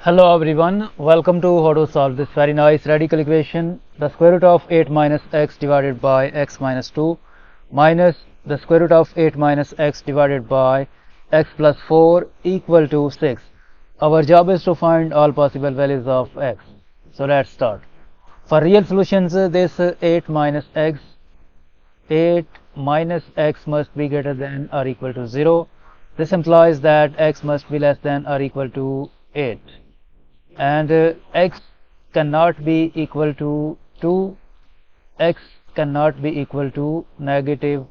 Hello everyone, welcome to how to solve this very nice radical equation. The square root of 8 minus x divided by x minus 2 minus the square root of 8 minus x divided by x plus 4 equal to 6. Our job is to find all possible values of x. So let's start. For real solutions, this 8 minus x must be greater than or equal to 0. This implies that x must be less than or equal to 8. And x cannot be equal to 2, x cannot be equal to negative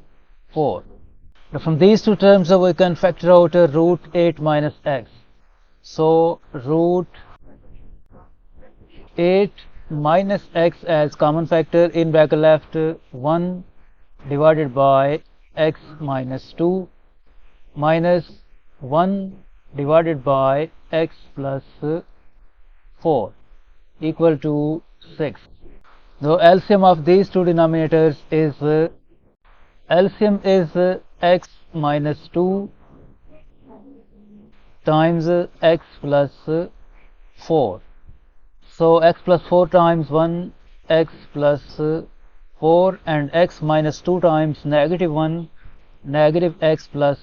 4. Now from these two terms we can factor out root 8 minus x. So root 8 minus x as common factor, in bracket left 1 divided by x minus 2 minus 1 divided by x plus 4 equal to 6. The LCM of these two denominators is x minus 2 times x plus 4. So x plus 4 times 1, x plus 4, and x minus 2 times negative 1, negative x plus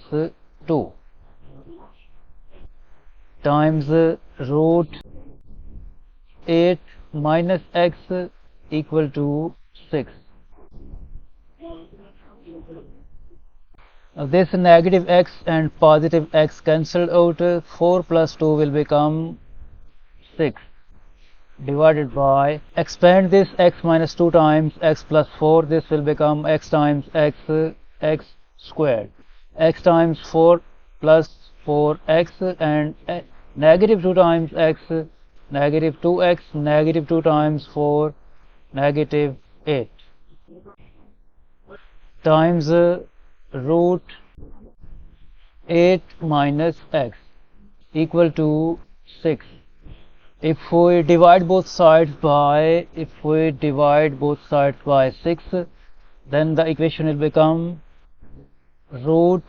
2 times root 8 minus x equal to 6. Now this negative x and positive x cancelled out. 4 plus 2 will become 6 divided by, expand this x minus 2 times x plus 4, this will become x times x squared, x times 4 plus 4x, and negative 2 times x, negative 2x, negative 2 times 4, negative 8 times root 8 minus x equal to 6. If we divide both sides by 6, then the equation will become root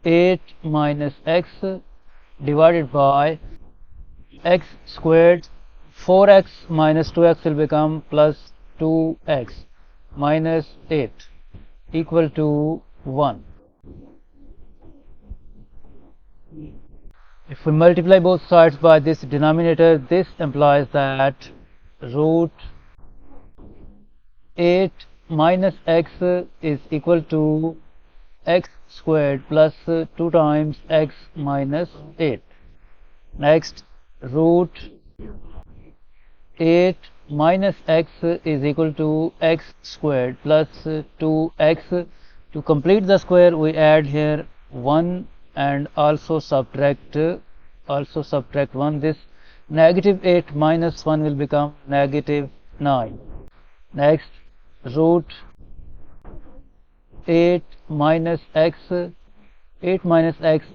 8 minus x divided by x squared. 4x minus 2x will become plus 2x minus 8 equal to 1. If we multiply both sides by this denominator, this implies that root 8 minus x is equal to x squared plus 2 times x minus 8. Next, root 8 minus x is equal to x squared plus 2x. To complete the square, we add here 1 and also subtract 1. This negative 8 minus 1 will become negative 9. Next, root 8 minus x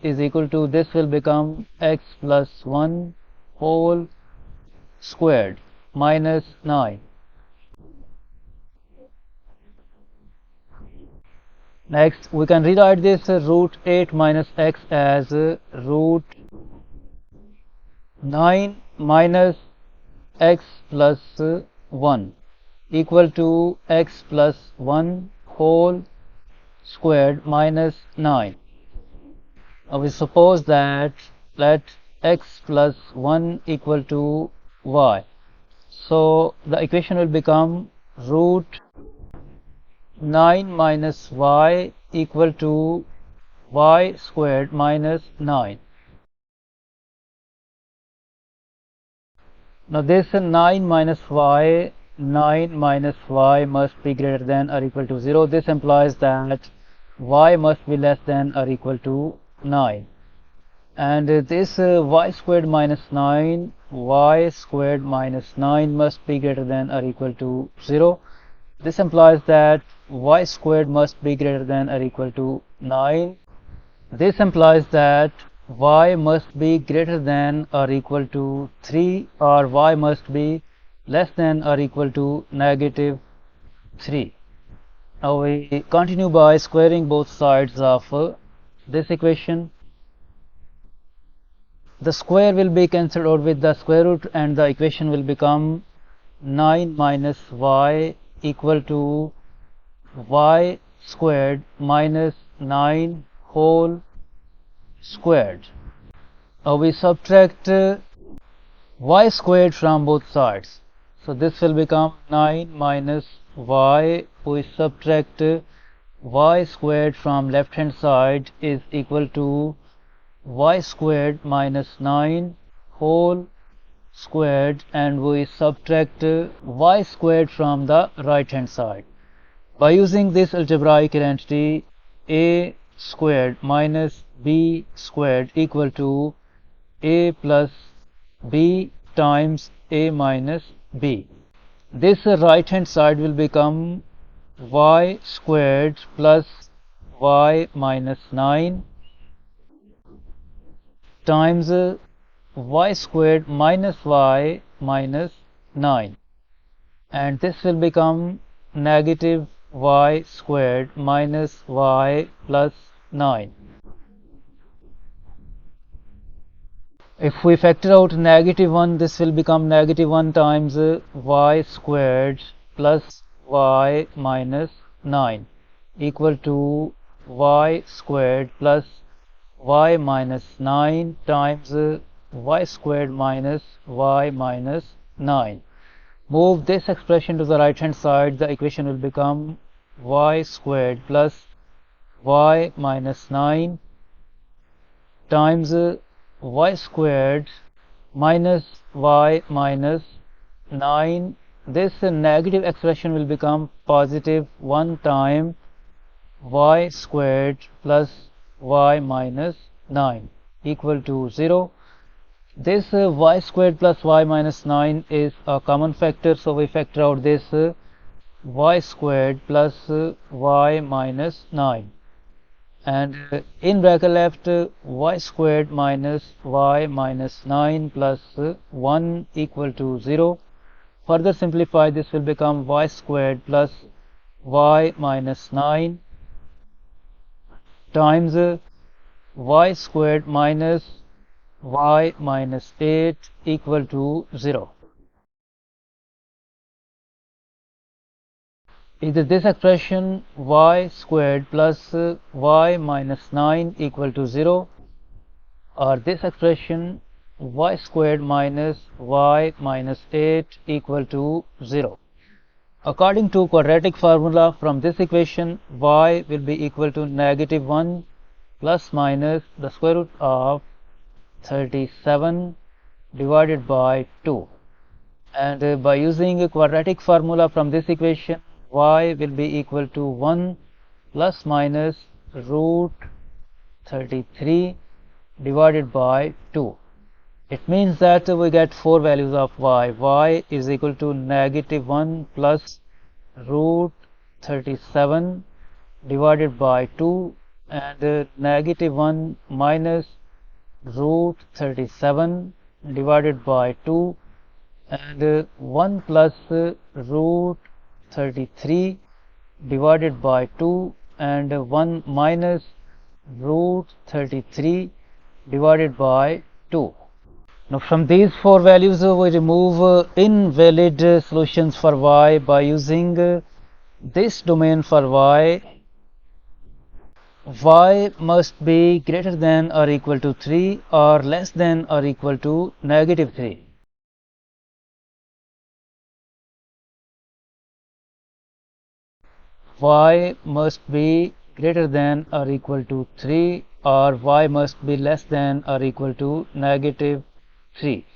is equal to, this will become x plus 1 whole squared minus 9. Next, we can rewrite this root 8 minus x as root 9 minus x plus 1 equal to x plus 1 whole squared minus 9. Now we suppose that let x plus 1 equal to y. So the equation will become root 9 minus y equal to y squared minus 9. Now this 9 minus y must be greater than or equal to 0. This implies that y must be less than or equal to 9. And this y squared minus 9 must be greater than or equal to 0. This implies that y squared must be greater than or equal to 9. This implies that y must be greater than or equal to 3, or y must be less than or equal to negative 3. Now we continue by squaring both sides of this equation. the square will be cancelled out with the square root and the equation will become 9 minus y equal to y squared minus 9 whole squared. Now we subtract y squared from both sides. So this will become 9 minus y. We subtract y squared from left hand side is equal to y squared minus 9 whole squared, and we subtract y squared from the right hand side. By using this algebraic identity, a squared minus b squared equal to a plus b times a minus b. This right hand side will become y squared plus y minus 9 times y squared minus y minus 9, and this will become negative y squared minus y plus 9. If we factor out negative 1, this will become negative 1 times y squared plus y minus 9 equal to y squared plus y minus 9 times y squared minus y minus 9. Move this expression to the right hand side, the equation will become y squared plus y minus 9 times y squared minus y minus 9. This negative expression will become positive 1 time y squared plus y minus 9 equal to 0. This y squared plus y minus 9 is a common factor, so we factor out this y squared plus y minus 9, and in bracket left y squared minus y minus 9 plus 1 equal to 0. Further simplify, this will become y squared plus y minus 9 times y squared minus y minus 8 equal to 0. Either this expression y squared plus y minus 9 equal to 0, or this expression y squared minus y minus 8 equal to 0. According to quadratic formula, from this equation y will be equal to negative 1 plus minus the square root of 37 divided by 2, and by using a quadratic formula from this equation, y will be equal to 1 plus minus root 33 divided by 2. It means that we get 4 values of y. Y is equal to negative 1 plus root 37 divided by 2, and negative 1 minus root 37 divided by 2, and 1 plus root 33 divided by 2, and 1 minus root 33 divided by 2. Now from these 4 values we remove invalid solutions for y by using this domain for y. Y must be greater than or equal to 3 or less than or equal to negative 3. Y must be greater than or equal to 3 or y must be less than or equal to negative 3.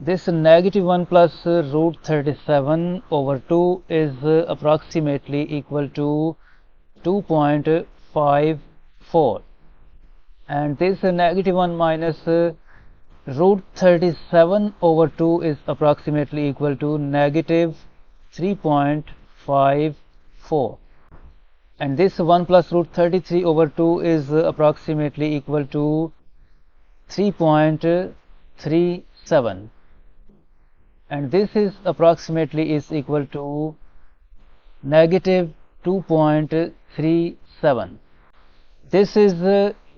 This negative 1 plus root 37 over 2 is approximately equal to 2.54, and this negative 1 minus root 37 over 2 is approximately equal to negative 3.54, and this 1 plus root 33 over 2 is approximately equal to 3.37, and this is approximately is equal to negative 2.37. This is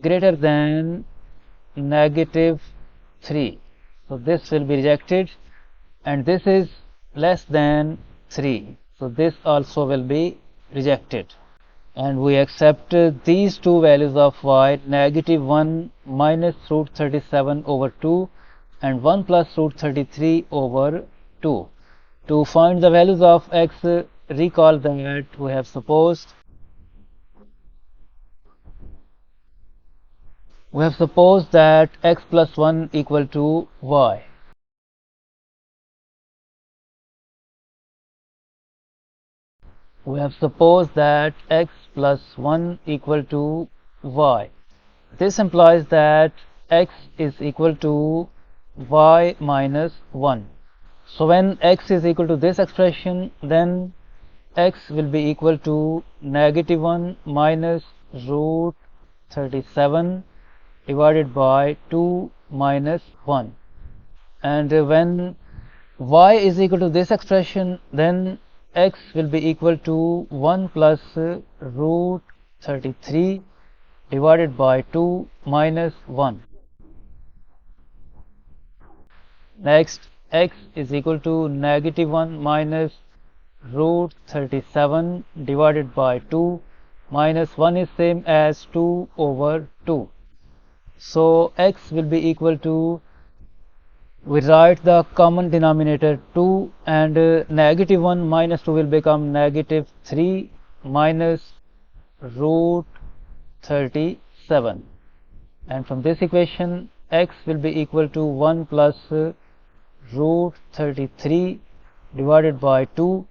greater than negative 3. So this will be rejected, and this is less than 3. So this also will be rejected. And we accept these two values of y, negative 1 minus root 37 over 2 and 1 plus root 33 over 2. To find the values of x, recall that we have supposed that x plus 1 equal to y. We have supposed that x plus 1 equal to y. This implies that x is equal to y minus 1. So when x is equal to this expression, then x will be equal to negative 1 minus root 37 divided by 2 minus 1. And when y is equal to this expression, then x will be equal to 1 plus root 33 divided by 2 minus 1. Next, x is equal to negative 1 minus root 37 divided by 2 minus 1 is same as 2 over 2. So x will be equal to, we write the common denominator 2, and negative 1 minus 2 will become negative 3 minus root 37. And from this equation, x will be equal to 1 plus root 33 divided by 2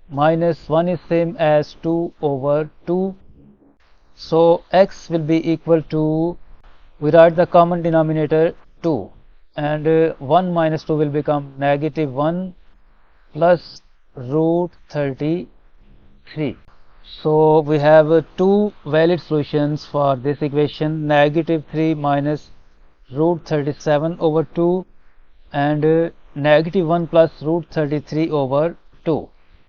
minus 1 is same as 2 over 2. So x will be equal to, we write the common denominator 2, and 1 minus 2 will become negative 1 plus root 33. So we have two valid solutions for this equation, negative 3 minus root 37 over 2 and negative 1 plus root 33 over 2.